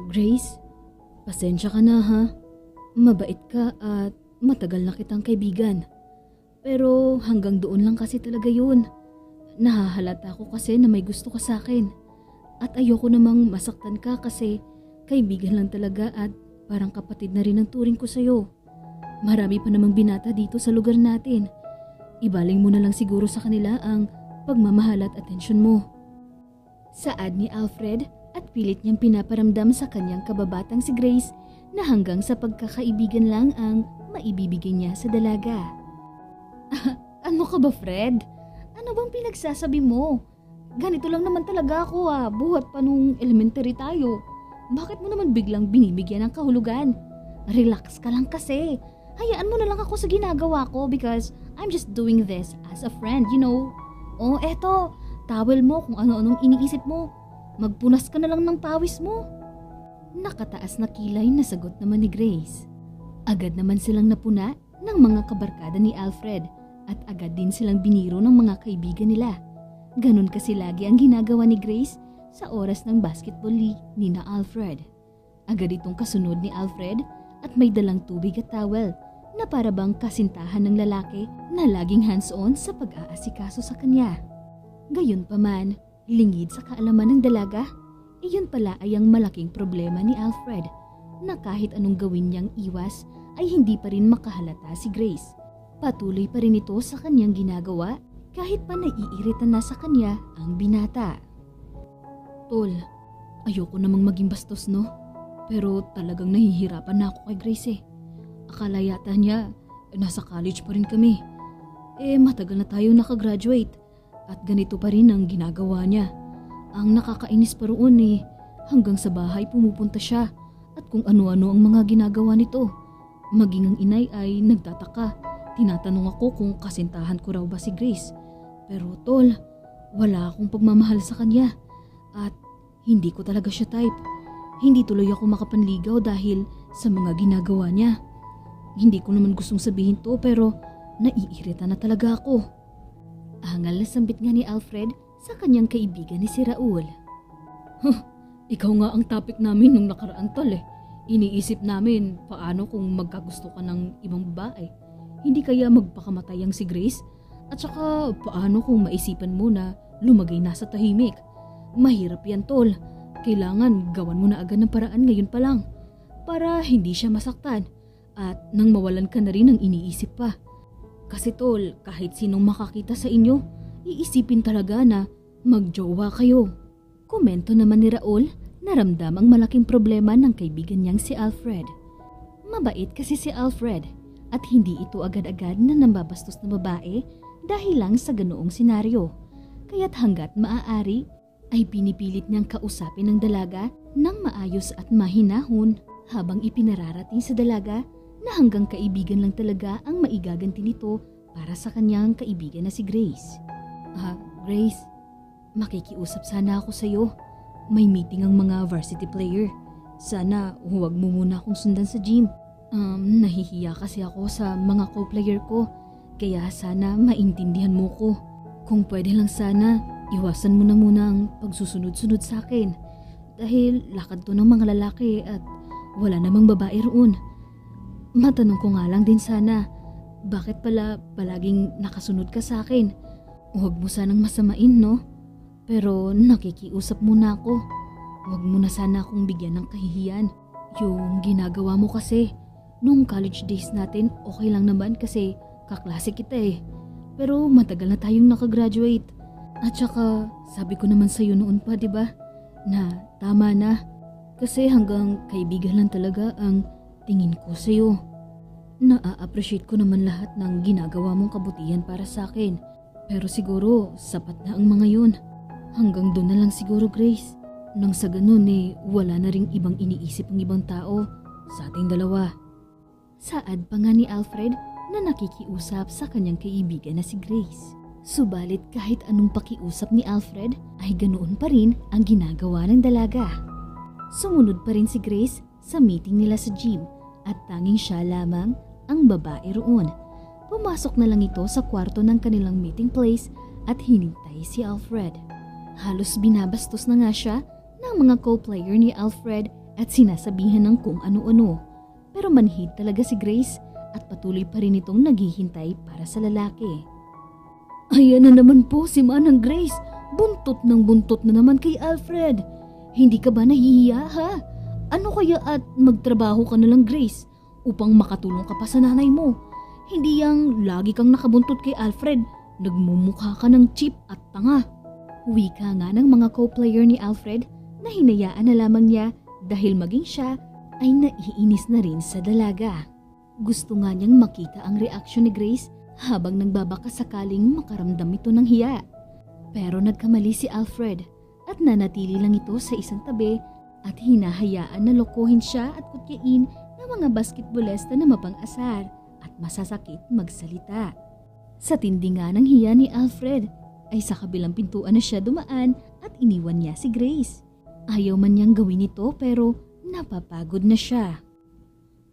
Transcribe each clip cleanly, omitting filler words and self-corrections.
Grace, pasensya ka na ha. Mabait ka at matagal na kitang kaibigan. Pero hanggang doon lang kasi talaga yun. Nahahalata ko kasi na may gusto ka sa akin. At ayoko namang masaktan ka kasi kaibigan lang talaga at parang kapatid na rin ang turing ko sa'yo. Marami pa namang binata dito sa lugar natin. Ibaling mo na lang siguro sa kanila ang pagmamahal at atensyon mo. Saad ni Alfred at pilit niyang pinaparamdam sa kanyang kababatang si Grace na hanggang sa pagkakaibigan lang ang maibibigay niya sa dalaga. Ano ka ba, Fred? Ano bang pinagsasabi mo? Ganito lang naman talaga ako buhat pa nung elementary tayo. Bakit mo naman biglang binibigyan ng kahulugan? Relax ka lang kasi. Hayaan mo na lang ako sa ginagawa ko because I'm just doing this as a friend, you know. Oh, eto, towel mo kung ano-anong iniisip mo. Magpunas ka na lang ng pawis mo. Nakataas na kilay na sagot naman ni Grace. Agad naman silang napuna ng mga kabarkada ni Alfred at agad din silang biniro ng mga kaibigan nila. Ganon kasi lagi ang ginagawa ni Grace sa oras ng basketball ni na Alfred. Agad itong kasunod ni Alfred at may dalang tubig at towel na para bang kasintahan ng lalaki na laging hands-on sa pag-aasikaso sa kanya. Gayunpaman, lingid sa kaalaman ng dalaga, iyon pala ay ang malaking problema ni Alfred na kahit anong gawin niyang iwas ay hindi pa rin makahalata si Grace. Patuloy pa rin ito sa kanyang ginagawa kahit pa naiirita na sa kanya ang binata. Tol, ayoko namang maging bastos no? Pero talagang nahihirapan na ako kay Grace eh. Akala yata niya, nasa college pa rin kami. Matagal na tayo nakagraduate at ganito pa rin ang ginagawa niya. Ang nakakainis pa roon hanggang sa bahay pumupunta siya at kung ano-ano ang mga ginagawa nito. Maging ang inay ay nagtataka. Tinatanong ako kung kasintahan ko raw ba si Grace. Pero tol, wala akong pagmamahal sa kanya at hindi ko talaga siya type. Hindi tuloy ako makapanligaw dahil sa mga ginagawa niya. Hindi ko naman gustong sabihin to pero naiirita na talaga ako. Angal na sambit nga ni Alfred sa kanyang kaibigan ni si Raul. Ikaw nga ang topic namin nung nakaraan tol eh. Iniisip namin paano kung magkagusto ka ng ibang babae. Hindi kaya magpakamatay ang si Grace? At saka paano kung maisipan mo na lumagay na sa tahimik? Mahirap yan tol. Kailangan gawan mo na agad ng paraan ngayon pa lang para hindi siya masaktan at nang mawalan ka na rin ng iniisip pa. Kasi tol, kahit sinong makakita sa inyo, iisipin talaga na magjowa kayo. Komento naman ni Raul na ramdam ang malaking problema ng kaibigan niyang si Alfred. Mabait kasi si Alfred at hindi ito agad-agad na nambabastos na babae dahil lang sa ganoong senaryo. Kaya't hanggat maaari ay pinipilit niyang kausapin ng dalaga ng maayos at mahinahon habang ipinararating sa dalaga na hanggang kaibigan lang talaga ang maigaganti nito para sa kanyang kaibigan na si Grace. Grace, makikiusap sana ako sa'yo. May meeting ang mga varsity player. Sana huwag mo muna akong sundan sa gym. Nahihiya kasi ako sa mga co-player ko. Kaya sana maintindihan mo ko. Kung pwede lang sana, iwasan mo na muna ang pagsusunod-sunod sa akin. Dahil lakad to ng mga lalaki at wala namang babae roon. Matanong ko nga lang din sana, bakit pala palaging nakasunod ka sa akin? Huwag mo sanang masamain, no? Pero nakikiusap muna ako. Huwag mo na sana akong bigyan ng kahihiyan. Yung ginagawa mo kasi, nung college days natin okay lang naman kasi kaklase kita eh. Pero matagal na tayong nakagraduate. At saka sabi ko naman sa'yo noon pa, diba? Na tama na. Kasi hanggang kaibigan lang talaga ang tingin ko sa'yo. Na-appreciate ko naman lahat ng ginagawa mong kabutihan para sa akin. Pero siguro sapat na ang mga yun. Hanggang doon na lang siguro, Grace. Nang sa ganun wala na ring ibang iniisip ng ibang tao sa ating dalawa. Saad pa nga ni Alfred na nakikiusap sa kanyang kaibigan na si Grace. Subalit kahit anong pakiusap ni Alfred ay ganoon pa rin ang ginagawa ng dalaga. Sumunod pa rin si Grace sa meeting nila sa gym at tanging siya lamang ang babae roon. Pumasok na lang ito sa kwarto ng kanilang meeting place at hinintay si Alfred. Halos binabastos na nga siya na ng mga co-player ni Alfred at sinasabihan ng kung ano-ano. Pero manhid talaga si Grace at patuloy pa rin itong naghihintay para sa lalaki. Ayan na naman po si Manang Grace. Buntot ng buntot na naman kay Alfred. Hindi ka ba nahihiya ha? Ano kaya at magtrabaho ka na lang, Grace, upang makatulong ka pa sa nanay mo? Hindi yang lagi kang nakabuntot kay Alfred. Nagmumukha ka ng cheap at tanga. Wika nga ng mga co-player ni Alfred na hinayaan na lamang niya dahil maging siya ay naiinis na rin sa dalaga. Gusto nga niyang makita ang reaksyon ni Grace habang nagbabaka sakaling makaramdam ito ng hiya. Pero nagkamali si Alfred at nanatili lang ito sa isang tabi at hinahayaan na lokohin siya at kutyain ng mga basketballista na mapang-asar at masasakit magsalita. Sa tindi nga ng hiya ni Alfred ay sa kabilang pintuan na siya dumaan at iniwan niya si Grace. Ayaw man niyang gawin ito pero napapagod na siya.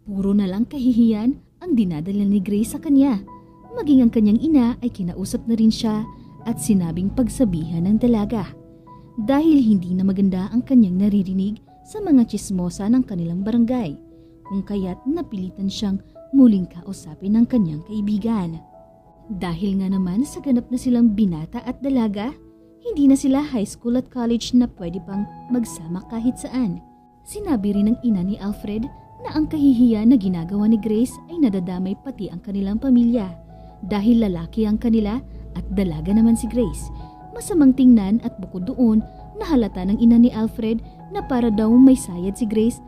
Puro na lang kahihiyan ang dinadala ni Grace sa kanya. Maging ang kanyang ina ay kinausap na rin siya at sinabing pagsabihan ng dalaga. Dahil hindi na maganda ang kanyang naririnig sa mga tsismosa ng kanilang barangay, kung kaya't napilitan siyang muling kausapin ng kanyang kaibigan. Dahil nga naman sa ganap na silang binata at dalaga, hindi na sila high school at college na pwede pang magsama kahit saan. Sinabi rin ng ina ni Alfred na ang kahihiya na ginagawa ni Grace ay nadadamay pati ang kanilang pamilya. Dahil lalaki ang kanila at dalaga naman si Grace. Masamang tingnan at bukod doon, nahalata ng ina ni Alfred na para daw may sayad si Grace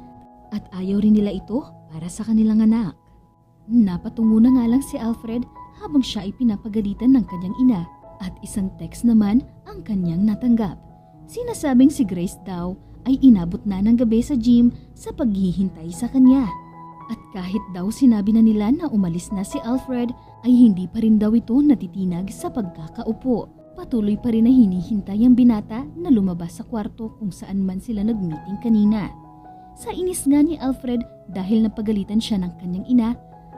at ayaw rin nila ito para sa kanilang anak. Napatungo na nga lang si Alfred habang siya ay pinapagalitan ng kanyang ina at isang text naman ang kanyang natanggap. Sinasabing si Grace daw ay inabot na ng gabi sa gym sa paghihintay sa kanya. At kahit daw sinabi na nila na umalis na si Alfred ay hindi pa rin daw ito natitinag sa pagkakaupo. Patuloy pa rin na hinihintay ang binata na lumabas sa kwarto kung saan man sila nag-meeting kanina. Sa inis nga ni Alfred dahil napagalitan siya ng kanyang ina,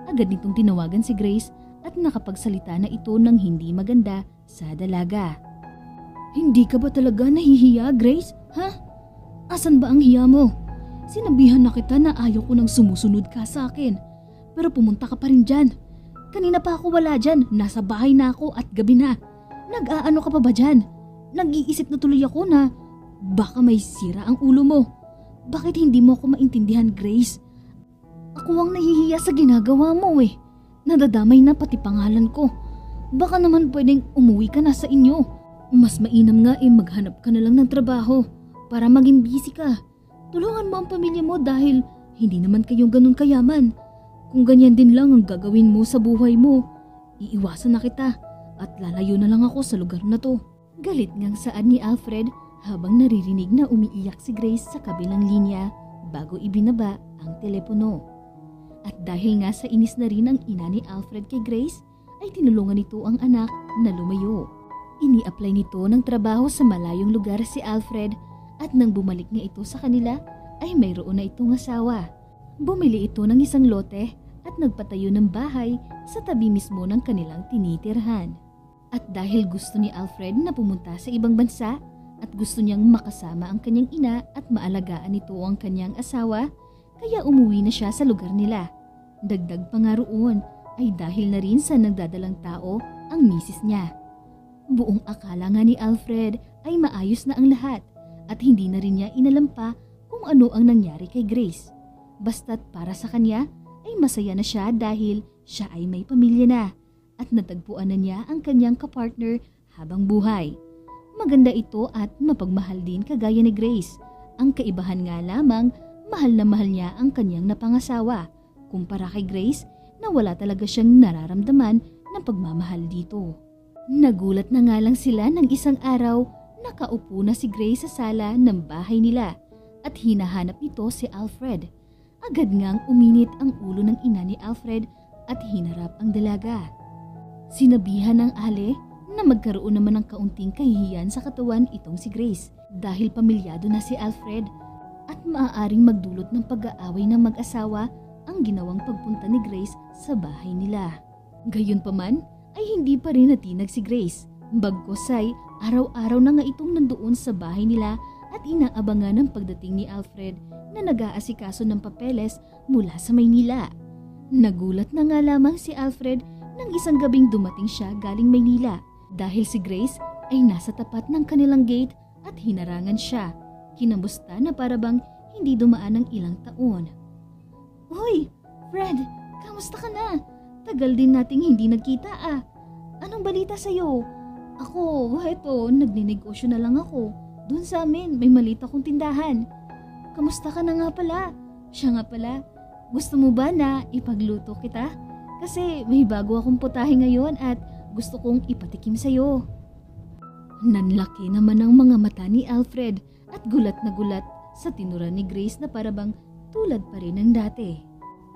agad nitong tinawagan si Grace at nakapagsalita na ito ng hindi maganda sa dalaga. Hindi ka ba talaga nahihiya, Grace? Ha? Asan ba ang hiya mo? Sinabihan na kita na ayaw ko nang sumusunod ka sa akin. Pero pumunta ka pa rin dyan. Kanina pa ako wala dyan. Nasa bahay na ako at gabi na. Nag-aano ka pa ba dyan? Nag-iisip na tuloy ako na baka may sira ang ulo mo. Bakit hindi mo ako maintindihan, Grace? Ako ang nahihiya sa ginagawa mo eh. Nadadamay na pati pangalan ko. Baka naman pwedeng umuwi ka na sa inyo. Mas mainam nga maghanap ka na lang ng trabaho para maging busy ka. Tulungan mo ang pamilya mo dahil hindi naman kayong ganun kayaman. Kung ganyan din lang ang gagawin mo sa buhay mo, iiwasan na kita at lalayo na lang ako sa lugar na to. Galit ngang saan ni Alfred habang naririnig na umiiyak si Grace sa kabilang linya bago ibinaba ang telepono. At dahil nga sa inis na rin ang ina ni Alfred kay Grace, ay tinulungan nito ang anak na lumayo. Ini-apply nito ng trabaho sa malayong lugar si Alfred at nang bumalik nga ito sa kanila ay mayroon na itong asawa. Bumili ito ng isang lote at nagpatayo ng bahay sa tabi mismo ng kanilang tinitirhan. At dahil gusto ni Alfred na pumunta sa ibang bansa at gusto niyang makasama ang kanyang ina at maalagaan nito ang kanyang asawa, kaya umuwi na siya sa lugar nila. Dagdag pa nga roon ay dahil na rin sa nagdadalang tao ang misis niya. Buong akala nga ni Alfred ay maayos na ang lahat at hindi na rin niya inalam pa kung ano ang nangyari kay Grace. Basta't para sa kanya ay masaya na siya dahil siya ay may pamilya na at natagpuan na niya ang kanyang kapartner habang buhay. Maganda ito at mapagmahal din kagaya ni Grace. Ang kaibahan nga lamang, mahal na mahal niya ang kanyang napangasawa kumpara kay Grace na wala talaga siyang nararamdaman ng pagmamahal dito. Nagulat na nga lang sila ng isang araw, nakaupo na si Grace sa sala ng bahay nila at hinahanap nito si Alfred. Agad ngang uminit ang ulo ng ina ni Alfred at hinarap ang dalaga. Sinabihan ng ale na magkaroon naman ng kaunting kahihiyan sa katawan itong si Grace dahil pamilyado na si Alfred at maaaring magdulot ng pag-aaway ng mag-asawa ang ginawang pagpunta ni Grace sa bahay nila. Gayunpaman ay hindi pa rin natinag si Grace. Bagkus ay araw-araw na nga itong nandoon sa bahay nila at inaabangan ang pagdating ni Alfred na nag-aasikaso ng papeles mula sa Maynila. Nagulat na nga lamang si Alfred nang isang gabing dumating siya galing Maynila dahil si Grace ay nasa tapat ng kanilang gate at hinarangan siya. Kinamusta na parabang hindi dumaan ng ilang taon. "Hoy, Fred, kamusta ka na? Tagal din nating hindi nagkita ah. Anong balita sa'yo?" "Ako, heto, nagninegosyo na lang ako. Doon sa amin, may maliit akong tindahan." "Kamusta ka na nga pala? Siya nga pala, gusto mo ba na ipagluto kita? Kasi may bago akong putahe ngayon at gusto kong ipatikim sa'yo." Nanlaki naman ang mga mata ni Alfred at gulat na gulat sa tinuran ni Grace na parabang tulad pa rin ng dati.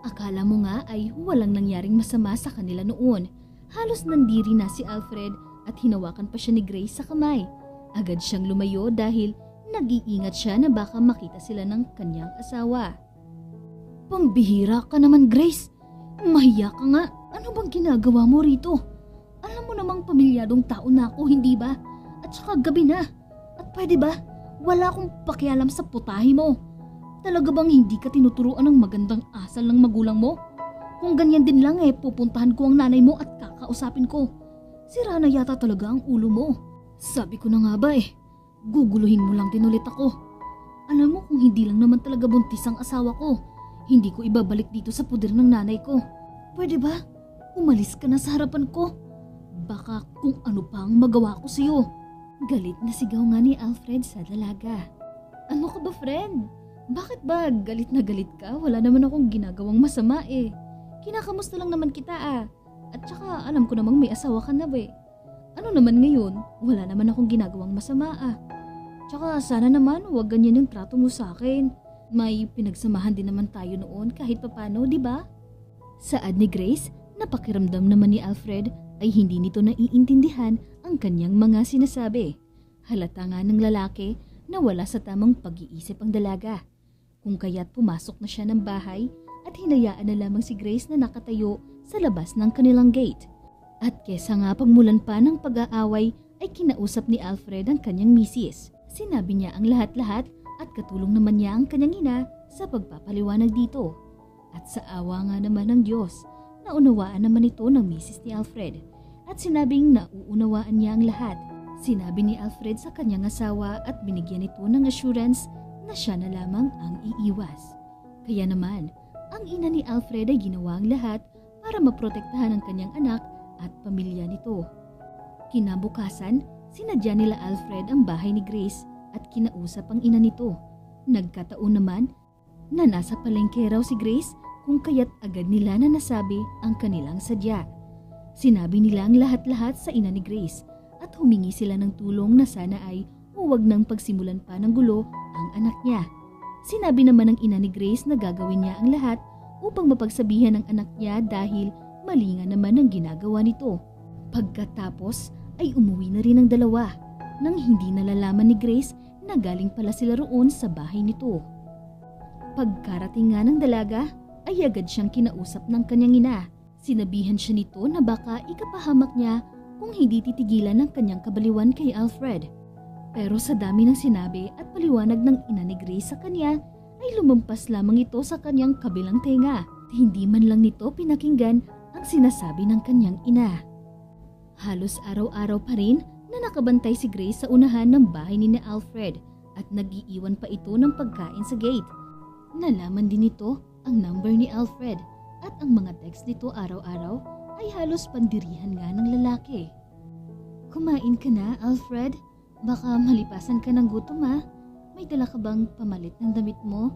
Akala mo nga ay walang nangyaring masama sa kanila noon. Halos nandiri na si Alfred at hinawakan pa siya ni Grace sa kamay. Agad siyang lumayo dahil nag-iingat siya na baka makita sila ng kanyang asawa. "Pambihira ka naman, Grace. Mahiya ka nga. Ano bang ginagawa mo rito? Alam mo namang pamilyadong tao na ako, hindi ba? At saka gabi na. At pwede ba? Wala akong pakialam sa putahe mo. Talaga bang hindi ka tinuturuan ng magandang asal ng magulang mo? Kung ganyan din lang pupuntahan ko ang nanay mo at kakausapin ko. Sira na yata talaga ang ulo mo. Sabi ko na nga ba guguluhin mo lang din ulit ako. Alam mo kung hindi lang naman talaga buntis ang asawa ko, hindi ko ibabalik dito sa puder ng nanay ko. Pwede ba? Umalis ka na sa harapan ko. Baka kung ano pa ang magawa ko sa'yo." Galit na sigaw nga ni Alfred sa dalaga. "Ano ka ba, friend? Bakit ba galit na galit ka? Wala naman akong ginagawang masama Kinakamusta lang naman kita At saka alam ko namang may asawa ka na Ano naman ngayon? Wala naman akong ginagawang masama Tsaka sana naman huwag ganyan yung trato mo sa akin. May pinagsamahan din naman tayo noon kahit papano, di ba?" Saad ni Grace, napakiramdam naman ni Alfred ay hindi nito naiintindihan ang kanyang mga sinasabi. Halata nga ng lalaki na wala sa tamang pag-iisip ang dalaga. Kung kaya't pumasok na siya ng bahay at hinayaan na lamang si Grace na nakatayo sa labas ng kanilang gate. At kesa nga pagmulan pa ng pag-aaway ay kinausap ni Alfred ang kanyang misis. Sinabi niya ang lahat-lahat at katulong naman niya ang kanyang ina sa pagpapaliwanag dito. At sa awa nga naman ng Diyos, naunawaan naman ito ng misis ni Alfred at sinabing nauunawaan niya ang lahat. Sinabi ni Alfred sa kanyang asawa at binigyan ito ng assurance na siya na lamang ang iiwas. Kaya naman, ang ina ni Alfred ay ginawa ang lahat para maprotektahan ang kanyang anak at pamilya nito. Kinabukasan, sinadya nila Alfred ang bahay ni Grace at kinausap ang ina nito. Nagkataon naman na nasa palengke raw si Grace kung kaya't agad nila na nasabi ang kanilang sadya. Sinabi nila ang lahat-lahat sa ina ni Grace at humingi sila ng tulong na sana ay huwag nang pagsimulan pa ng gulo ang anak niya. Sinabi naman ng ina ni Grace na gagawin niya ang lahat upang mapagsabihan ang anak niya dahil mali nga naman ang ginagawa nito. Pagkatapos ay umuwi na rin ang dalawa nang hindi nalalaman ni Grace na galing pala sila roon sa bahay nito. Pagkarating nga ng dalaga ay agad siyang kinausap ng kanyang ina. Sinabihan siya nito na baka ikapahamak niya kung hindi titigilan ng kanyang kabaliwan kay Alfred. Pero sa dami ng sinabi at paliwanag ng ina ni Grace sa kanya ay lumampas lamang ito sa kanyang kabilang tenga. Hindi man lang nito pinakinggan ang sinasabi ng kanyang ina. Halos araw-araw pa rin na nakabantay si Grace sa unahan ng bahay ni Alfred at nag-iiwan pa ito ng pagkain sa gate. Nalaman din nito ang number ni Alfred at ang mga text nito araw-araw ay halos pandirihan nga ng lalaki. "Kumain ka na, Alfred? Baka malipasan ka ng gutom May dala ka bang pamalit ng damit mo?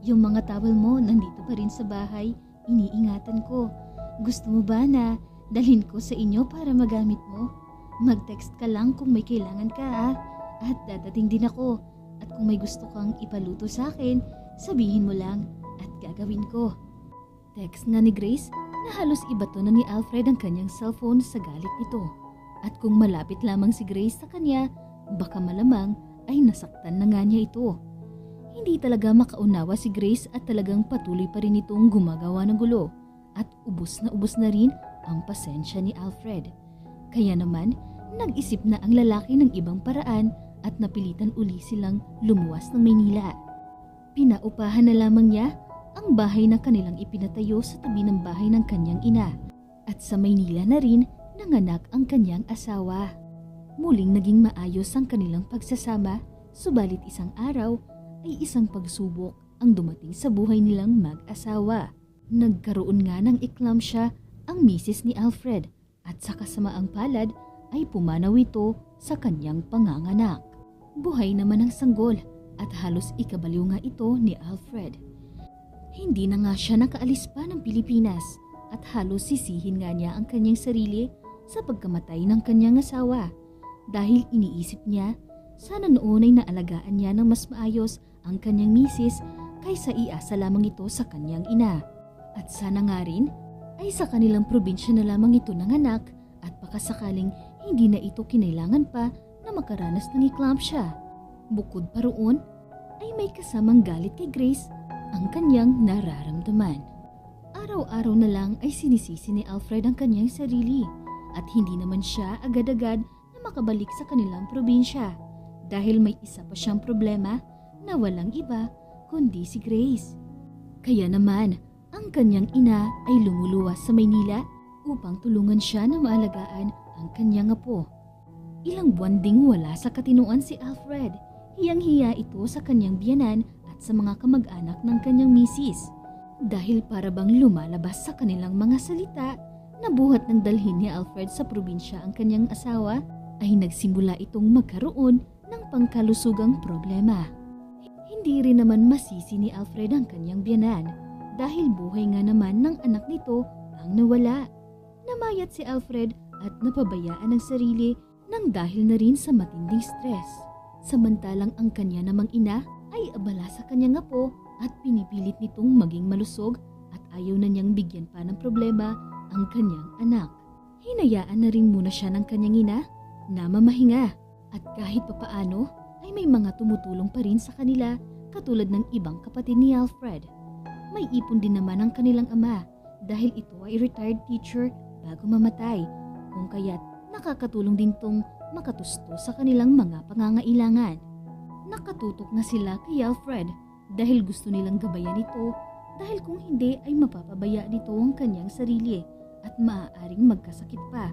Yung mga towel mo nandito pa rin sa bahay, iniingatan ko. Gusto mo ba na dalhin ko sa inyo para magamit mo? Mag-text ka lang kung may kailangan ka At dadating din ako. At kung may gusto kang ipaluto sa akin, sabihin mo lang at gagawin ko." Text nga ni Grace na halos ibato na ni Alfred ang kanyang cellphone sa galit nito. At kung malapit lamang si Grace sa kanya, baka malamang ay nasaktan na nga niya ito. Hindi talaga makaunawa si Grace at talagang patuloy pa rin itong gumagawa ng gulo. At ubos na rin ang pasensya ni Alfred. Kaya naman, nag-isip na ang lalaki ng ibang paraan at napilitan uli silang lumuwas ng Maynila. Pinaupahan na lamang niya ang bahay na kanilang ipinatayo sa tabi ng bahay ng kanyang ina at sa Maynila na rin nanganak ang kanyang asawa. Muling naging maayos ang kanilang pagsasama, subalit isang araw ay isang pagsubok ang dumating sa buhay nilang mag-asawa. Nagkaroon nga ng eclampsia ang misis ni Alfred at sa kasamaang palad ay pumanaw ito sa kanyang panganganak. Buhay naman ang sanggol at halos ikabaliw nga ito ni Alfred. Hindi na nga siya nakaalis pa ng Pilipinas at halos sisihin nga niya ang kanyang sarili sa pagkamatay ng kanyang asawa dahil iniisip niya sana noon ay naalagaan niya ng mas maayos ang kanyang misis kaysa iasa lamang ito sa kanyang ina. At sana nga rin ay sa kanilang probinsya na lamang ito nanganak at pakasakaling hindi na ito kinailangan pa na makaranas ng eclampsia. Bukod pa roon ay may kasamang galit kay Grace ang kanyang nararamdaman. Araw-araw na lang ay sinisisi ni Alfred ang kanyang sarili at hindi naman siya agad-agad na makabalik sa kanilang probinsya dahil may isa pa siyang problema na walang iba kundi si Grace. Kaya naman ang kanyang ina ay lumuluwas sa Maynila upang tulungan siya na maalagaan ang kanyang apo. Ilang buwan ding wala sa katinuan si Alfred. Hiyang-hiya ito sa kanyang biyanan at sa mga kamag-anak ng kanyang misis dahil para bang lumalabas sa kanilang mga salita na buhat ng dalhin ni Alfred sa probinsya ang kanyang asawa ay nagsimula itong magkaroon ng pangkalusugang problema. Hindi rin naman masisi ni Alfred ang kanyang biyanan dahil buhay nga naman ng anak nito ang nawala. Namayat si Alfred at napabayaan ang sarili nang dahil na rin sa matinding stress. Samantalang ang kanya namang ina ay abala sa kanyang apo at pinipilit nitong maging malusog at ayaw na niyang bigyan pa ng problema ang kanyang anak. Hinayaan na rin muna siya ng kanyang ina na mamahinga at kahit papaano ay may mga tumutulong pa rin sa kanila katulad ng ibang kapatid ni Alfred. May ipon din naman ang kanilang ama dahil ito ay retired teacher bago mamatay kung kaya't nakakatulong din tong makatusto sa kanilang mga pangangailangan. Nakatutok na sila kay Alfred dahil gusto nilang gabayan ito dahil kung hindi ay mapapabaya nito ang kanyang sarili at maaaring magkasakit pa.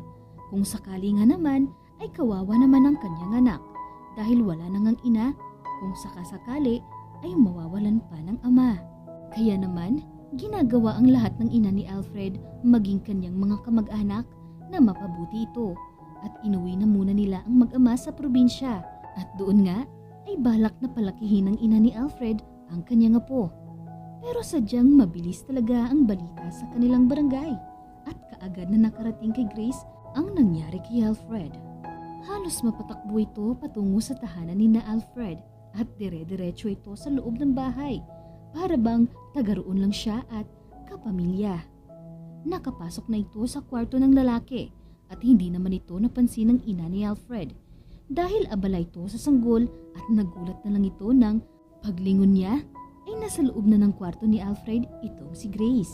Kung sakali nga naman ay kawawa naman ang kanyang anak dahil wala nang ang ina kung sakasakali ay mawawalan pa ng ama. Kaya naman ginagawa ang lahat ng ina ni Alfred maging kanyang mga kamag-anak na mapabuti ito at inuwi na muna nila ang mag-ama sa probinsya at doon nga ay balak na palakihin ng ina ni Alfred ang kanyang apo. Pero sadyang mabilis talaga ang balita sa kanilang barangay at kaagad na nakarating kay Grace ang nangyari kay Alfred. Halos mapatakbo ito patungo sa tahanan ni na Alfred at dire-diretso ito sa loob ng bahay para bang taga-roon lang siya at kapamilya. Nakapasok na ito sa kwarto ng lalaki at hindi naman ito napansin ng ina ni Alfred dahil abala ito sa sanggol at nagulat na lang ito nang paglingon niya ay nasa loob na ng kwarto ni Alfred itong si Grace.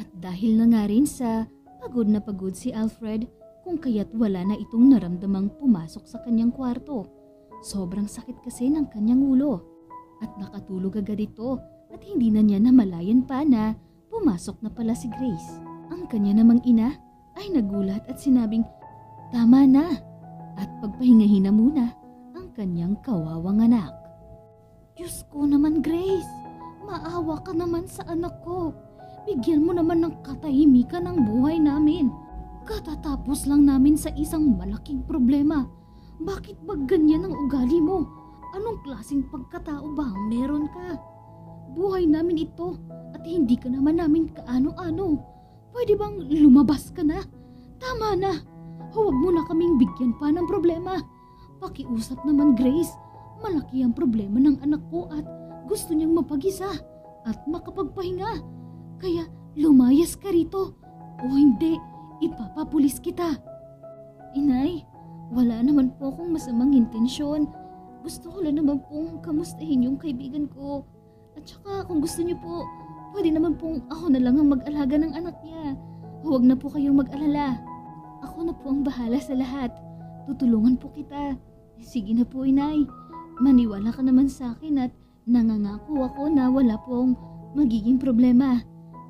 At dahil na nga rin sa pagod na pagod si Alfred kung kaya't wala na itong naramdamang pumasok sa kanyang kwarto. Sobrang sakit kasi ng kanyang ulo at nakatulog agad ito at hindi na niya namalayan pa na pumasok na pala si Grace. Ang kanya namang ina ay nagulat at sinabing, "Tama na," at pagpahingahin na muna ang kanyang kawawang anak. "Diyos ko naman, Grace, maawa ka naman sa anak ko. Bigyan mo naman ng katahimikan ang buhay namin. Katatapos lang namin sa isang malaking problema. Bakit ba ganyan ang ugali mo? Anong klaseng pagkatao ba ang meron ka? Buhay namin ito at hindi ka naman namin kaano-ano. Pwede bang lumabas ka na? Tama na. Huwag mo na kaming bigyan pa ng problema. Pakiusap naman, Grace. Malaki ang problema ng anak ko at gusto niyang mapag-isa at makapagpahinga. Kaya lumayas ka rito o hindi, ipapapulis kita." "Inay, wala naman po akong masamang intensyon. Gusto ko lang naman pong kamustahin yung kaibigan ko. At saka kung gusto niyo po, pwede naman pong ako na lang ang mag-alaga ng anak niya. Huwag na po kayong mag-alala. Ako na po ang bahala sa lahat. Tutulungan po kita. Sige na po, inay. Maniwala ka naman sa akin at nangangako ako na wala pong magiging problema.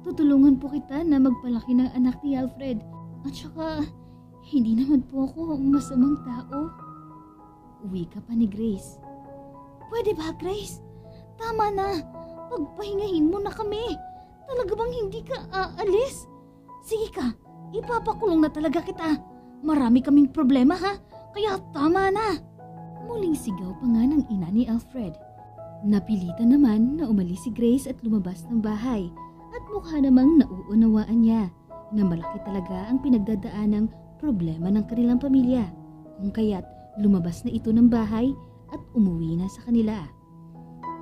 Tutulungan po kita na magpalaki ng anak ni Alfred. At saka, hindi naman po ako masamang tao. Uwi ka pa ni Grace. Pwede ba, Grace? Tama na. Pagpahingahin mo na kami. Talaga bang hindi ka aalis? Sige ka, ipapakulong na talaga kita. Marami kaming problema ha, kaya tama na. Muling sigaw pa nga ng ina ni Alfred. Napilitan naman na umalis si Grace at lumabas ng bahay at mukha namang nauunawaan niya na malaki talaga ang pinagdadaanang problema ng kanilang pamilya. Kung kaya't lumabas na ito ng bahay at umuwi na sa kanila.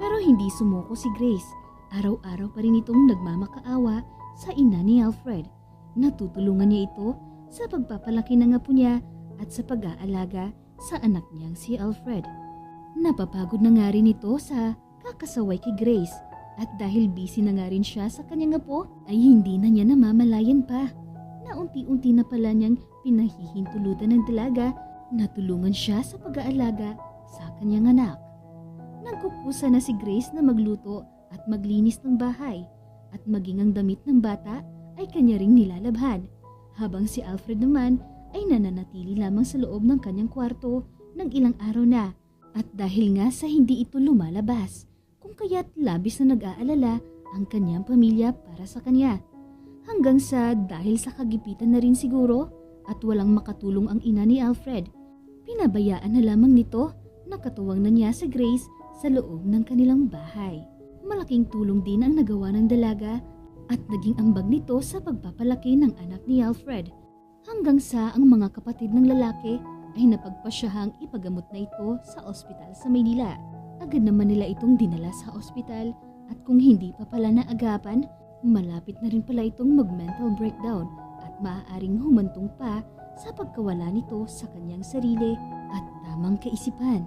Pero hindi sumuko si Grace. Araw-araw pa rin itong nagmamakaawa sa ina ni Alfred. Natutulungan niya ito sa pagpapalaki ng apo niya at sa pag-aalaga sa anak niyang si Alfred. Napapagod na nga rin ito sa kakasaway kay Grace at dahil busy na nga rin siya sa kanyang apo ay hindi na niya namamalayan pa na unti-unti na pala niyang pinahihintulutan ng dalaga na tulungan siya sa pag-aalaga sa kanyang anak. Nagkukusa na si Grace na magluto at maglinis ng bahay at maging ang damit ng bata ay kanya ring nilalabhan habang si Alfred naman ay nananatili lamang sa loob ng kanyang kwarto ng ilang araw na at dahil nga sa hindi ito lumalabas kung kaya't labis na nag-aalala ang kanyang pamilya para sa kanya hanggang sa dahil sa kagipitan na rin siguro at walang makatulong ang ina ni Alfred, pinabayaan na lamang nito na katuwang na niya si Grace sa loob ng kanilang bahay. Malaking tulong din ang nagawa ng dalaga at naging ambag nito sa pagpapalaki ng anak ni Alfred hanggang sa ang mga kapatid ng lalaki ay napagpasyahang ipagamot na ito sa ospital sa Maynila. Agad naman nila itong dinala sa ospital at kung hindi pa pala naagapan, malapit na rin pala itong mag-mental breakdown at maaaring humantong pa sa pagkawala nito sa kanyang sarili at tamang kaisipan.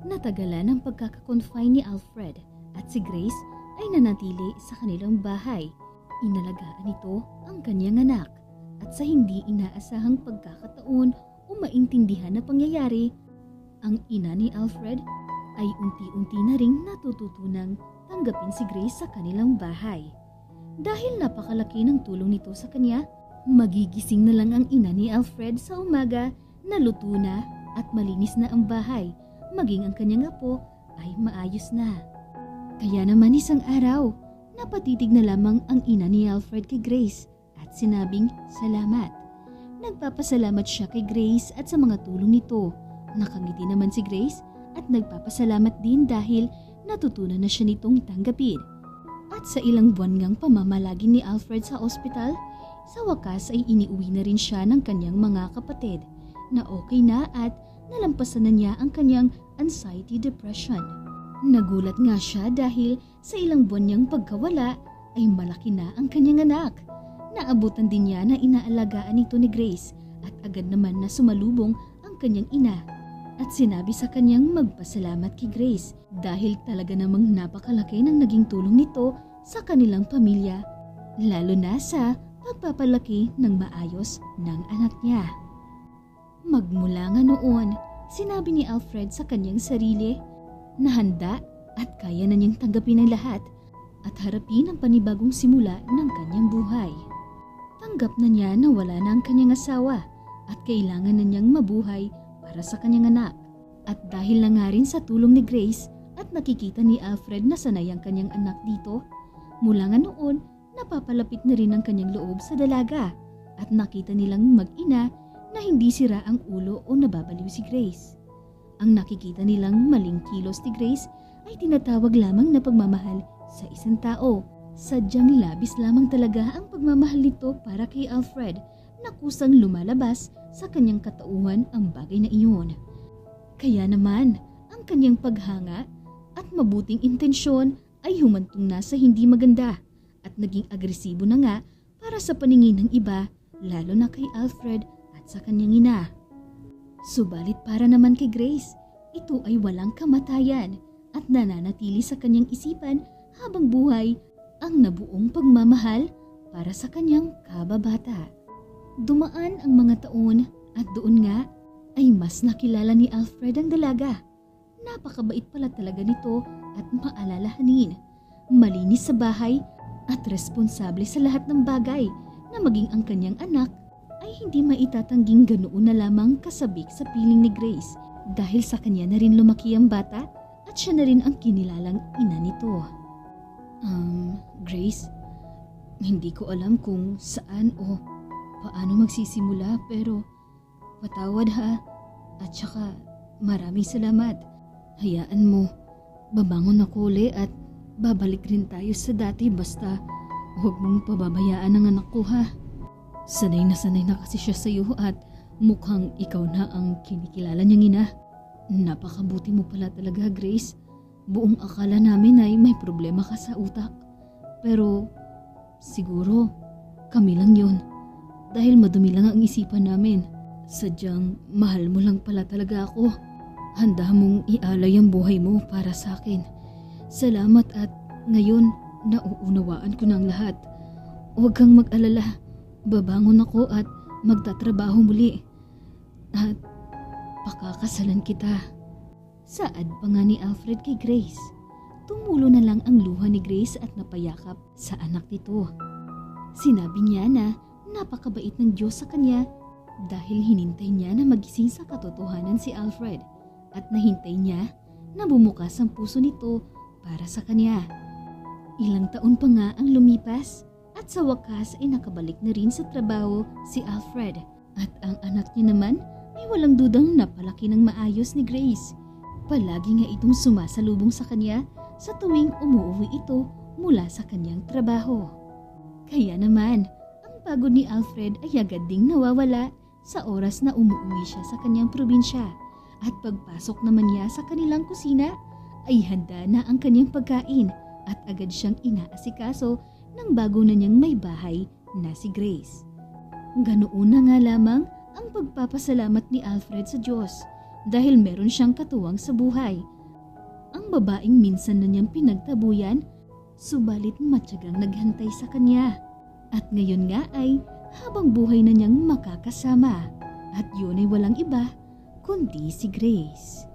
Natagalan ang pagkakakonfine ni Alfred at si Grace ay nanatili sa kanilang bahay. Inalagaan nito ang kanyang anak at sa hindi inaasahang pagkakataon o maintindihan na pangyayari, ang ina ni Alfred ay unti-unti na ring natututunang tanggapin si Grace sa kanilang bahay. Dahil napakalaki ng tulong nito sa kanya, magigising na lang ang ina ni Alfred sa umaga na luto na at malinis na ang bahay, maging ang kanyang apo ay maayos na. Kaya naman isang araw, napatitig na lamang ang ina ni Alfred kay Grace at sinabing salamat. Nagpapasalamat siya kay Grace at sa mga tulong nito. Nakangiti naman si Grace at nagpapasalamat din dahil natutunan na siya nitong tanggapin. At sa ilang buwan ngang pamamalagi ni Alfred sa ospital, sa wakas ay iniuwi na rin siya ng kanyang mga kapatid na okay na at nalampasan na niya ang kanyang anxiety depression. Nagulat nga siya dahil sa ilang buwan niyang pagkawala ay malaki na ang kanyang anak. Naabutan din niya na inaalagaan ito ni Grace at agad naman na sumalubong ang kanyang ina at sinabi sa kanyang magpasalamat kay Grace dahil talaga namang napakalaki ng naging tulong nito sa kanilang pamilya, lalo na sa pagpapalaki ng maayos ng anak niya. Magmula nga noon, sinabi ni Alfred sa kanyang sarili na handa at kaya na niyang tanggapin ang lahat at harapin ang panibagong simula ng kanyang buhay. Tanggap na niya na wala na ang kanyang asawa at kailangan na niyang mabuhay para sa kanyang anak. At dahil na nga rin sa tulong ni Grace at nakikita ni Alfred na sanay ang kanyang anak dito, mula nga noon napapalapit na rin ang kanyang loob sa dalaga at nakita nilang mag-ina na hindi sira ang ulo o nababaliw si Grace. Ang nakikita nilang maling kilos ni Grace ay tinatawag lamang na pagmamahal sa isang tao. Sadyang labis lamang talaga ang pagmamahal nito para kay Alfred na kusang lumalabas sa kanyang katauhan ang bagay na iyon. Kaya naman, ang kanyang paghanga at mabuting intensyon ay humantong na sa hindi maganda at naging agresibo na nga para sa paningin ng iba, lalo na kay Alfred at sa kanyang ina. Subalit para naman kay Grace, ito ay walang kamatayan at nananatili sa kanyang isipan habang buhay ang nabuong pagmamahal para sa kanyang kababata. Dumaan ang mga taon at doon nga ay mas nakilala ni Alfred ang dalaga. Napakabait pala talaga nito at maalalahanin. Malinis sa bahay at responsable sa lahat ng bagay na maging ang kanyang anak ay hindi maitatangging ganoon na lamang kasabik sa piling ni Grace dahil sa kanya na rin lumaki ang bata at siya na rin ang kinilalang ina nito. Grace, hindi ko alam kung saan o paano magsisimula pero patawad ha at saka maraming salamat. Hayaan mo, babangon ako uli at babalik rin tayo sa dati basta huwag mong pababayaan ang anak ko ha. Sanay na kasi siya sa iyo at mukhang ikaw na ang kinikilala niyang ina. Napakabuti mo pala talaga, Grace. Buong akala namin ay may problema ka sa utak. Pero siguro kami lang yun. Dahil madumi lang ang isipan namin. Sadyang mahal mo lang pala talaga ako. Handa mong ialay ang buhay mo para sa akin. Salamat at ngayon nauunawaan ko ng lahat. Huwag kang mag-alala. Babangon ako at magtatrabaho muli. At pakakasalan kita. Saad pa nga ni Alfred kay Grace. Tumulo na lang ang luha ni Grace at napayakap sa anak nito. Sinabi niya na napakabait ng Diyos sa kanya dahil hinintay niya na magising sa katotohanan si Alfred at nahintay niya na bumukas ang puso nito para sa kanya. Ilang taon pa nga ang lumipas at sa wakas ay nakabalik na rin sa trabaho si Alfred at ang anak niya naman ay walang dudang napalaki ng maayos ni Grace. Palagi nga itong sumasalubong sa kanya sa tuwing umuwi ito mula sa kanyang trabaho. Kaya naman, ang pagod ni Alfred ay agad ding nawawala sa oras na umuwi siya sa kanyang probinsya at pagpasok naman niya sa kanilang kusina ay handa na ang kanyang pagkain at agad siyang inaasikaso ng bago na niyang may bahay na si Grace. Ganoon na nga lamang ang pagpapasalamat ni Alfred sa Diyos dahil meron siyang katuwang sa buhay. Ang babaeng minsan na niyang pinagtabuyan, subalit matyagang naghantay sa kanya. At ngayon nga ay habang buhay na niyang makakasama. At yun ay walang iba kundi si Grace.